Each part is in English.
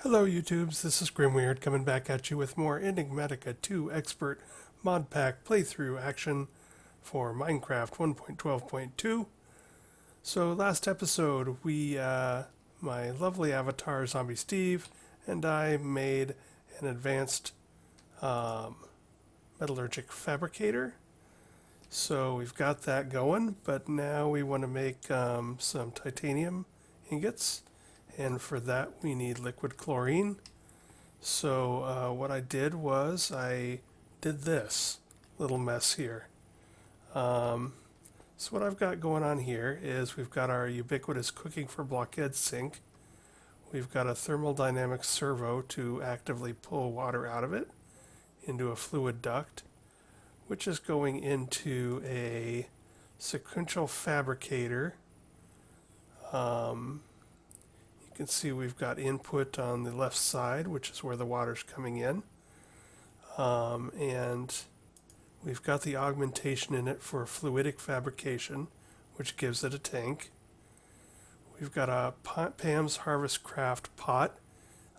Hello YouTubes, this is Grimweird coming back at you with more Enigmatica 2 Expert Mod Pack playthrough action for Minecraft 1.12.2. So last episode my lovely avatar Zombie Steve and I made an advanced metallurgic fabricator. So we've got that going, but now we want to make some titanium ingots. And for that we need liquid chlorine. So what I did was I did this little mess here. So what I've got going on here is we've got our ubiquitous cooking for blockhead sink. We've got a thermodynamic servo to actively pull water out of it into a fluid duct, which is going into a sequential fabricator. You can see we've got input on the left side, which is where the water's coming in. And we've got the augmentation in it for fluidic fabrication, which gives it a tank. We've got a Pam's Harvest Craft pot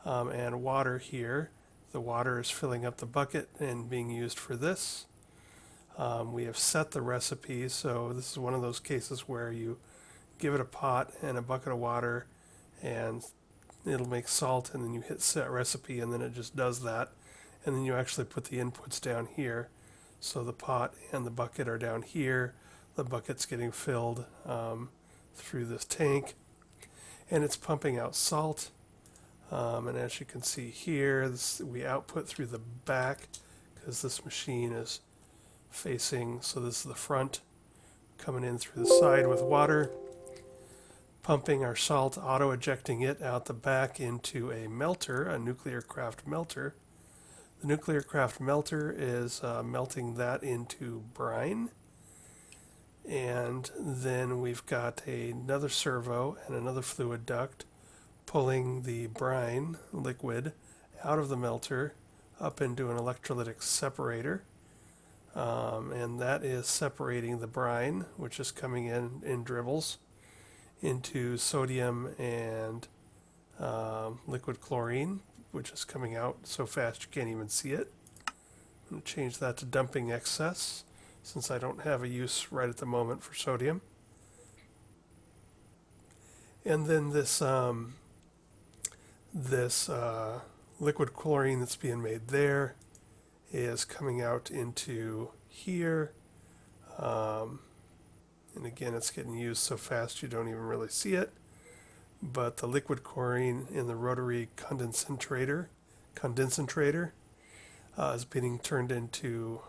and water here. The water is filling up the bucket and being used for this. We have set the recipe, so this is one of those cases where you give it a pot and a bucket of water and it'll make salt, and then you hit set recipe and then it just does that, and then you actually put the inputs down here. So the pot and the bucket are down here, the bucket's getting filled through this tank and it's pumping out salt, and as you can see here, we output through the back because this machine is facing, so this is the front, coming in through the side with water, pumping our salt, auto-ejecting it out the back into a melter, a nuclear craft melter. The nuclear craft melter is melting that into brine. And then we've got another servo and another fluid duct pulling the brine liquid out of the melter up into an electrolytic separator. And that is separating the brine, which is coming in dribbles, into sodium and liquid chlorine, which is coming out so fast you can't even see it. I'm going to change that to dumping excess since I don't have a use right at the moment for sodium. And then this liquid chlorine that's being made there is coming out into here. And again, it's getting used so fast you don't even really see it. But the liquid chlorine in the rotary condensator is being turned into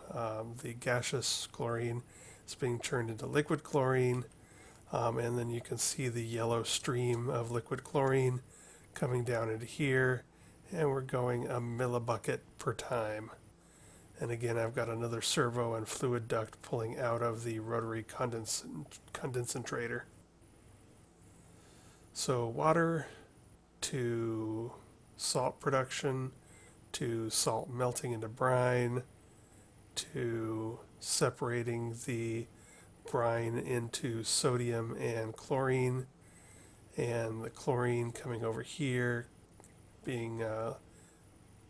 the gaseous chlorine. It's being turned into liquid chlorine. And then you can see the yellow stream of liquid chlorine coming down into here. And we're going a millibucket per time. And again, I've got another servo and fluid duct pulling out of the rotary condensator. So water to salt production, to salt melting into brine, to separating the brine into sodium and chlorine, and the chlorine coming over here being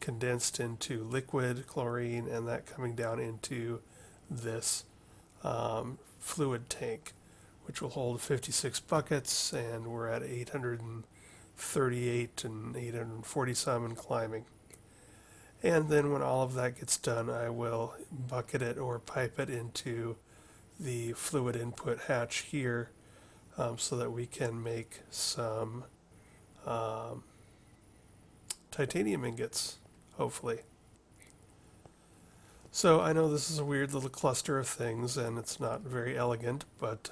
condensed into liquid chlorine, and that coming down into this fluid tank, which will hold 56 buckets, and we're at 838 and 840 some and climbing. And then when all of that gets done, I will bucket it or pipe it into the fluid input hatch here, so that we can make some titanium ingots, hopefully. So I know this is a weird little cluster of things and it's not very elegant, but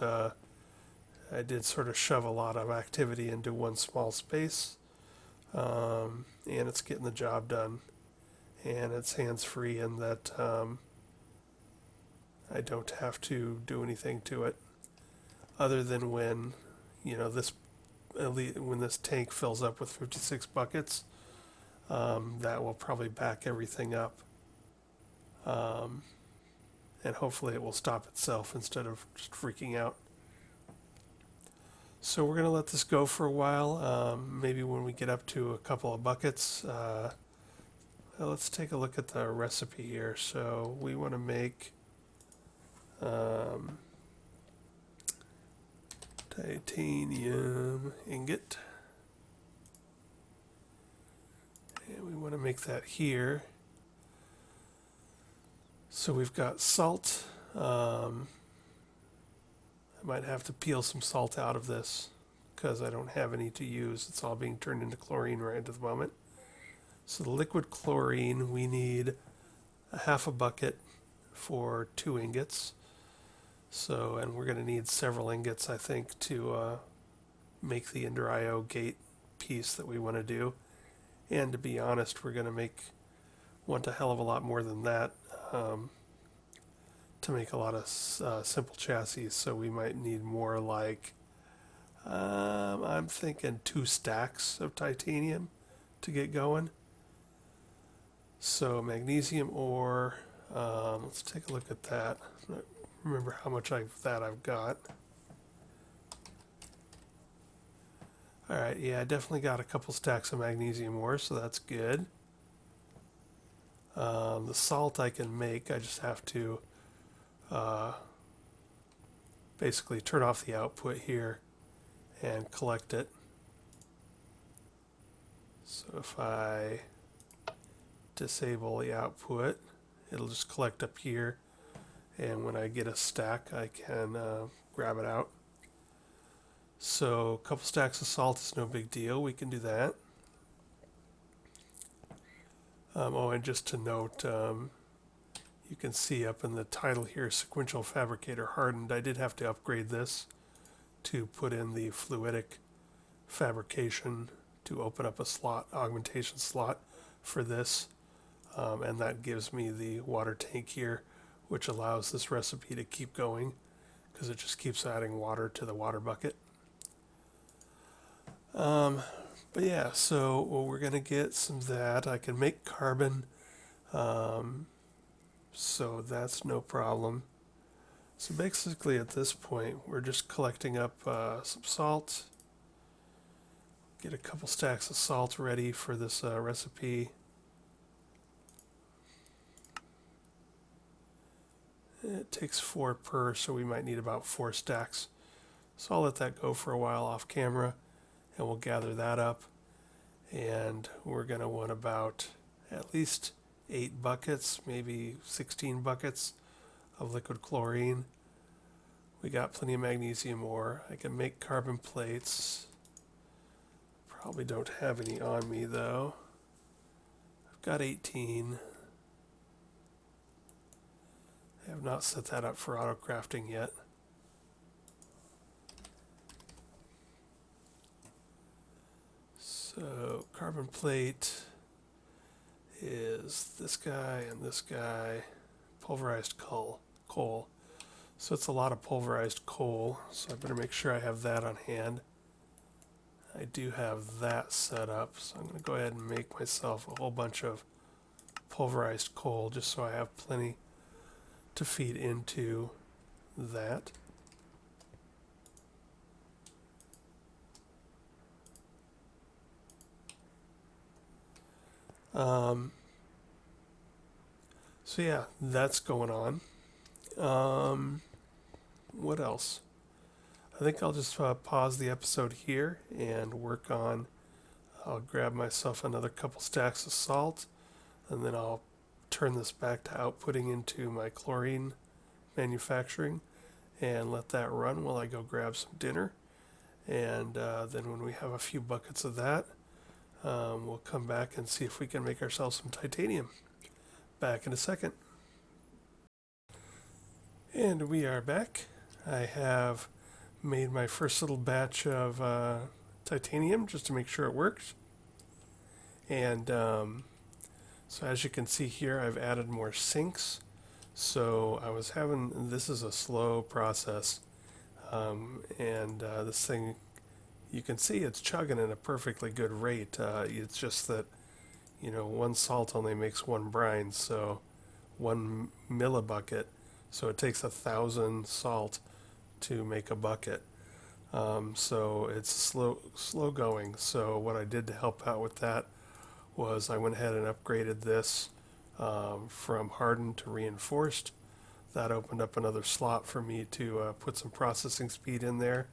I did sort of shove a lot of activity into one small space, and it's getting the job done, and it's hands-free in that I don't have to do anything to it other than when when this tank fills up with 56 buckets. That will probably back everything up, and hopefully it will stop itself instead of just freaking out. So we're going to let this go for a while. Maybe when we get up to a couple of buckets, let's take a look at the recipe here. So we want to make titanium ingot. And we want to make that here. So we've got salt. I might have to peel some salt out of this because I don't have any to use. It's all being turned into chlorine right at the moment. So the liquid chlorine, we need a half a bucket for 2 ingots. So, and we're going to need several ingots, I think, to make the Indrio gate piece that we want to do. And to be honest, we're going to want a hell of a lot more than that to make a lot of simple chassis. So we might need more like, I'm thinking 2 stacks of titanium to get going. So magnesium ore, let's take a look at that. I don't remember how much of that I've got. Alright, yeah, I definitely got a couple stacks of magnesium ore, so that's good. The salt I can make, I just have to basically turn off the output here and collect it. So if I disable the output, it'll just collect up here, and when I get a stack I can grab it out. So a couple stacks of salt is no big deal, we can do that. Oh, and just to note, you can see up in the title here, Sequential Fabricator Hardened. I did have to upgrade this to put in the fluidic fabrication to open up a slot, augmentation slot for this. And that gives me the water tank here, which allows this recipe to keep going because it just keeps adding water to the water bucket. But yeah, so we're going to get some of that. I can make carbon, so that's no problem. So basically at this point, we're just collecting up some salt, get a couple stacks of salt ready for this recipe. It takes 4 per, so we might need about 4 stacks. So I'll let that go for a while off camera, and we'll gather that up. And we're going to want about at least 8 buckets, maybe 16 buckets of liquid chlorine. We got plenty of magnesium ore. I can make carbon plates. Probably don't have any on me though. I've got 18. I have not set that up for auto crafting yet. So carbon plate is this guy and this guy, pulverized coal. So it's a lot of pulverized coal, so I better make sure I have that on hand. I do have that set up, so I'm going to go ahead and make myself a whole bunch of pulverized coal just so I have plenty to feed into that. So yeah, that's going on. What else? I think I'll just pause the episode here and work on, I'll grab myself another couple stacks of salt, and then I'll turn this back to outputting into my chlorine manufacturing and let that run while I go grab some dinner. And then when we have a few buckets of that, we'll come back and see if we can make ourselves some titanium. Back in a second. And we are back. I have made my first little batch of titanium just to make sure it works. And so as you can see here, I've added more sinks. So I was having, this is a slow process. This thing, you can see it's chugging at a perfectly good rate. It's just that, you know, 1 salt only makes 1 brine, so 1 millibucket. So it takes 1,000 salt to make a bucket. So it's slow going. So what I did to help out with that was I went ahead and upgraded this from hardened to reinforced. That opened up another slot for me to put some processing speed in there.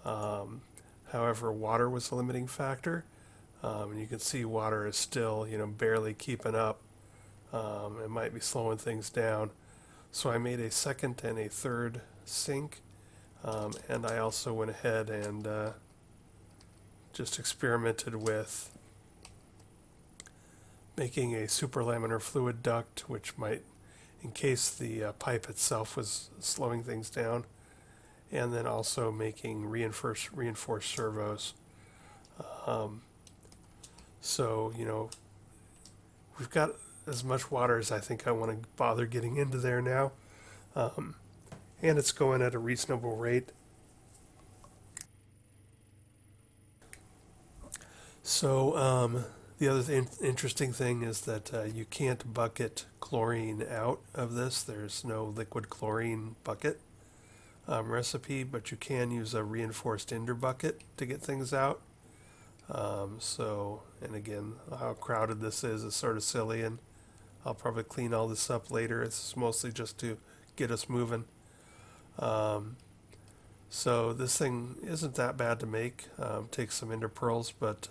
However, water was a limiting factor, and you can see water is still, barely keeping up. It might be slowing things down. So I made a second and a third sink, and I also went ahead and just experimented with making a superlaminar fluid duct, which might, in case the pipe itself was slowing things down, and then also making reinforced servos. So, we've got as much water as I think I want to bother getting into there now. And it's going at a reasonable rate. So the other interesting thing is that you can't bucket chlorine out of this. There's no liquid chlorine bucket recipe, but you can use a reinforced ender bucket to get things out. And again, how crowded this is sort of silly, and I'll probably clean all this up later. It's mostly just to get us moving. So this thing isn't that bad to make. Takes some ender pearls, but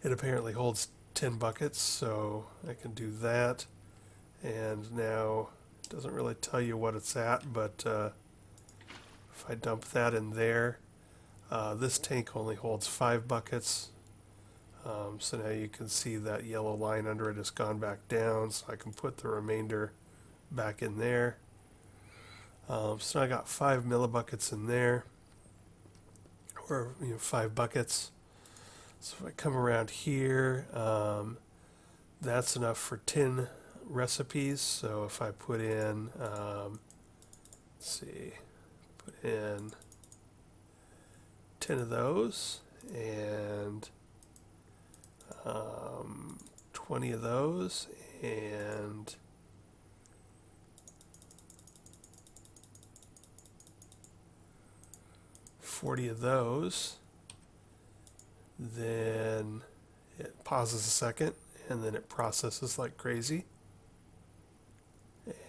it apparently holds 10 buckets, so I can do that. And now it doesn't really tell you what it's at, but if I dump that in there, this tank only holds 5 buckets. So now you can see that yellow line under it has gone back down, so I can put the remainder back in there. So now I got 5 millibuckets in there, or 5 buckets. So if I come around here, that's enough for 10 recipes. So if I put in, put in 10 of those and 20 of those and 40 of those, then it pauses a second and then it processes like crazy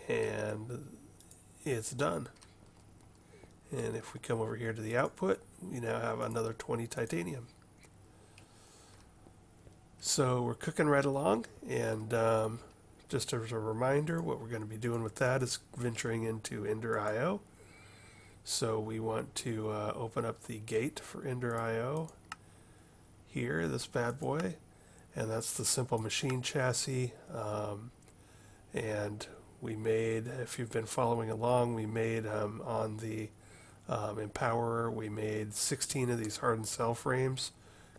and it's done. And if we come over here to the output, we now have another 20 titanium. So we're cooking right along, and just as a reminder, what we're going to be doing with that is venturing into Ender IO. So we want to open up the gate for Ender IO here, this bad boy, and that's the simple machine chassis. And we made, if you've been following along, we made on the Empowerer, we made 16 of these hardened cell frames,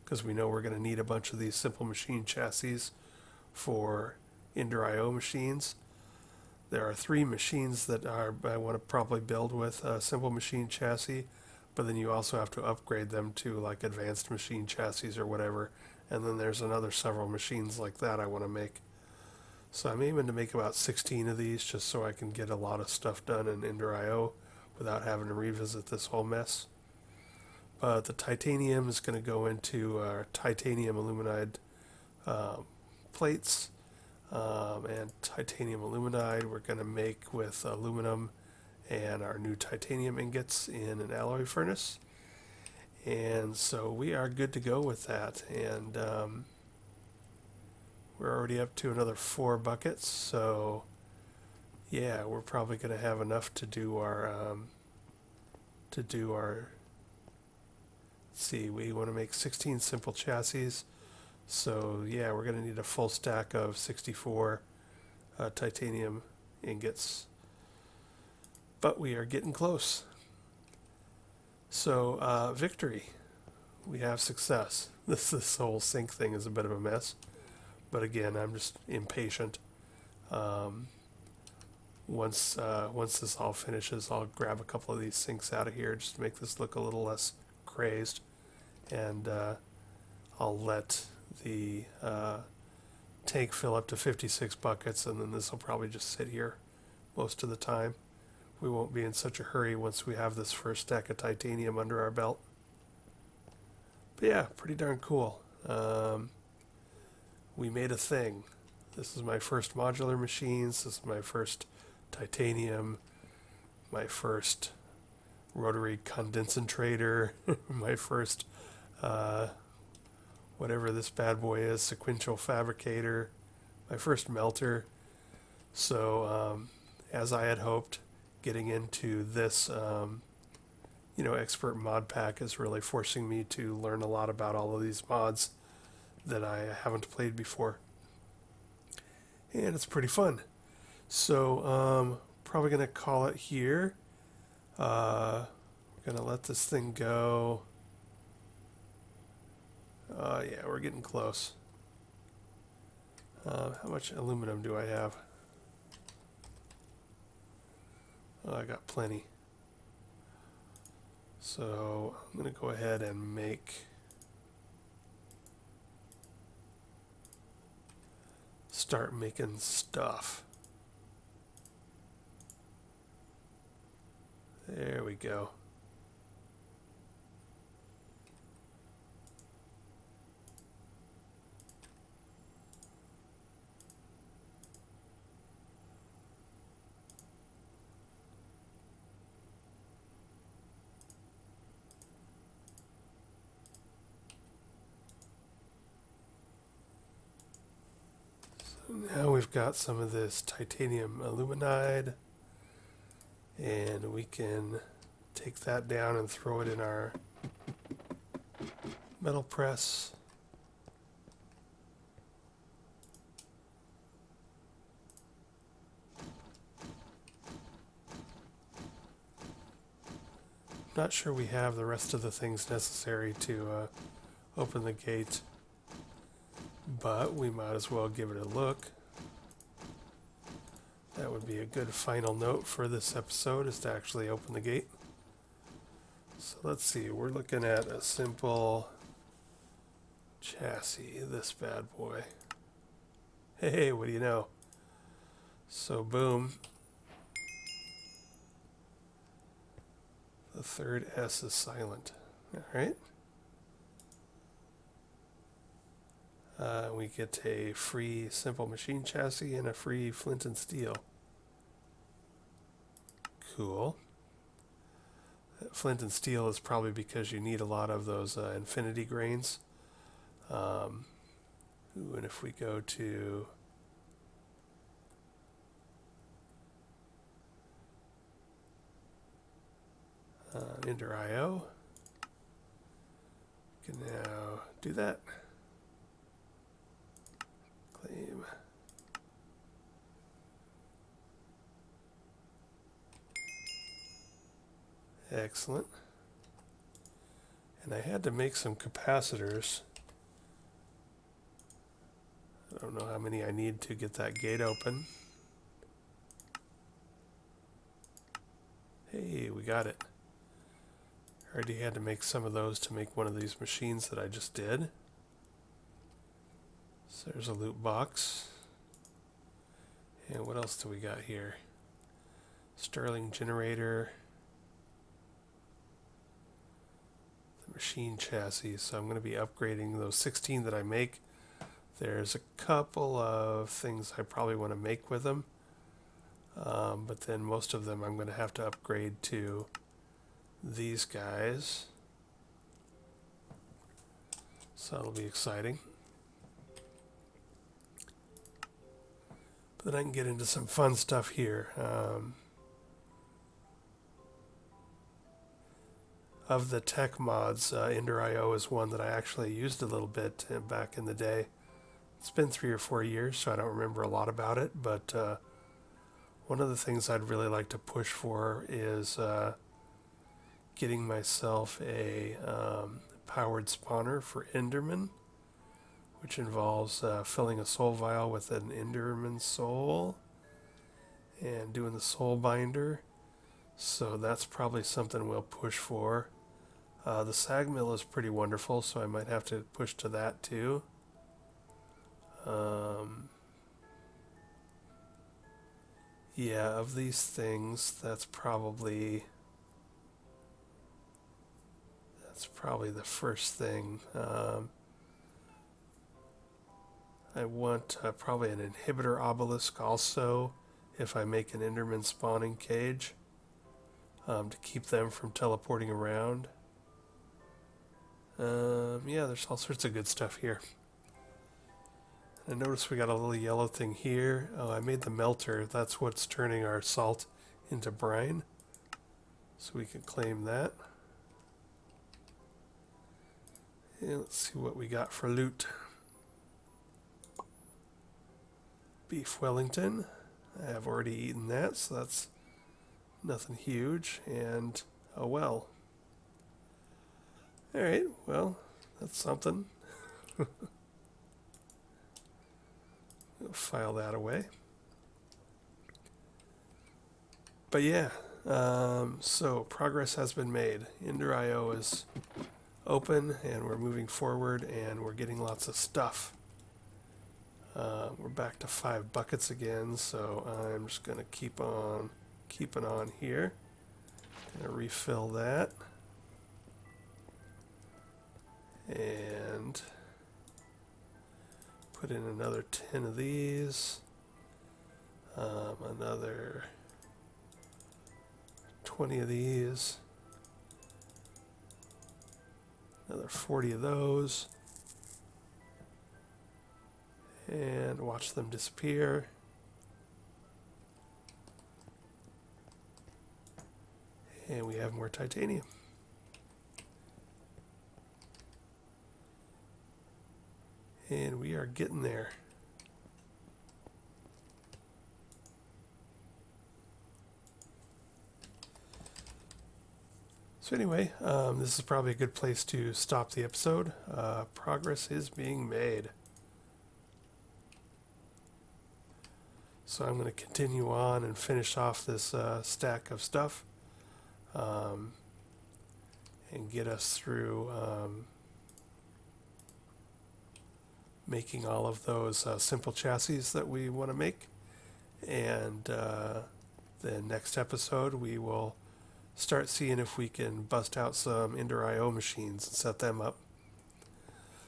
because we know we're going to need a bunch of these simple machine chassis for Ender IO machines. There are 3 machines that I want to probably build with a simple machine chassis, but then you also have to upgrade them to like advanced machine chassis or whatever, and then there's another several machines like that I want to make. So I'm aiming to make about 16 of these just so I can get a lot of stuff done in Ender IO without having to revisit this whole mess. But the titanium is going to go into our titanium aluminide plates, and titanium aluminide we're going to make with aluminum and our new titanium ingots in an alloy furnace. And so we are good to go with that. And we're already up to another 4 buckets, so yeah, we're probably going to have enough to do our let's see, we want to make 16 simple chassis, so yeah, we're going to need a full stack of 64 titanium ingots, but we are getting close. So victory, we have success. This whole sink thing is a bit of a mess, but again, I'm just impatient. Once this all finishes, I'll grab a couple of these sinks out of here just to make this look a little less crazed, and I'll let the tank fill up to 56 buckets, and then this will probably just sit here most of the time we won't be in such a hurry once we have this first stack of titanium under our belt. But yeah, pretty darn cool. We made a thing. This is my first modular machines. This is my first titanium, my first rotary condensator, my first whatever this bad boy is, sequential fabricator, my first melter. So as I had hoped, getting into this expert mod pack is really forcing me to learn a lot about all of these mods that I haven't played before. And it's pretty fun. So probably going to call it here. We're going to let this thing go. Yeah, we're getting close. How much aluminum do I have? Oh, I got plenty. So I'm going to go ahead and start making stuff. There we go. Now we've got some of this titanium aluminide, and we can take that down and throw it in our metal press. Not sure we have the rest of the things necessary to open the gate, but we might as well give it a look. That would be a good final note for this episode, is to actually open the gate. So let's see, we're looking at a simple chassis, this bad boy. Hey, what do you know? So boom. The third S is silent. Alright. We get a free simple machine chassis and a free flint and steel. Cool. Flint and steel is probably because you need a lot of those infinity grains. And if we go to Ender IO, we can now do that. Claim. Excellent. And I had to make some capacitors. I don't know how many I need to get that gate open. Hey, we got it. I already had to make some of those to make one of these machines that I just did. So there's a loot box. And what else do we got here? Stirling generator. The machine chassis. So I'm going to be upgrading those 16 that I make. There's a couple of things I probably want to make with them. But then most of them I'm going to have to upgrade to these guys. So that'll be exciting. But then I can get into some fun stuff here. Of the tech mods, Ender IO is one that I actually used a little bit back in the day. It's been 3 or 4 years, so I don't remember a lot about it, but one of the things I'd really like to push for is getting myself a powered spawner for Enderman, which involves filling a soul vial with an Enderman soul and doing the soul binder. So that's probably something we'll push for. The sag mill is pretty wonderful, so I might have to push to that too. Yeah, of these things, that's probably the first thing. I want probably an inhibitor obelisk also if I make an Enderman spawning cage to keep them from teleporting around. Yeah, there's all sorts of good stuff here. I notice we got a little yellow thing here. Oh, I made the melter. That's what's turning our salt into brine. So we can claim that. And let's see what we got for loot. Beef Wellington. I have already eaten that, so that's nothing huge. And a well. Alright, well, that's something. We'll file that away. But yeah, so progress has been made. Ender.io is open and we're moving forward and we're getting lots of stuff. We're back to 5 buckets again, so I'm just going to keep on keeping on here. Going to refill that. And put in another 10 of these. Another 20 of these. Another 40 of those. And watch them disappear. And we have more titanium. And we are getting there. So anyway, this is probably a good place to stop the episode. Progress is being made. So I'm going to continue on and finish off this stack of stuff and get us through making all of those simple chassis that we want to make. And the next episode we will start seeing if we can bust out some Ender.io machines and set them up.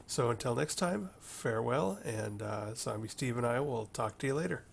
So until next time, farewell, and Zombie Steve and I will talk to you later.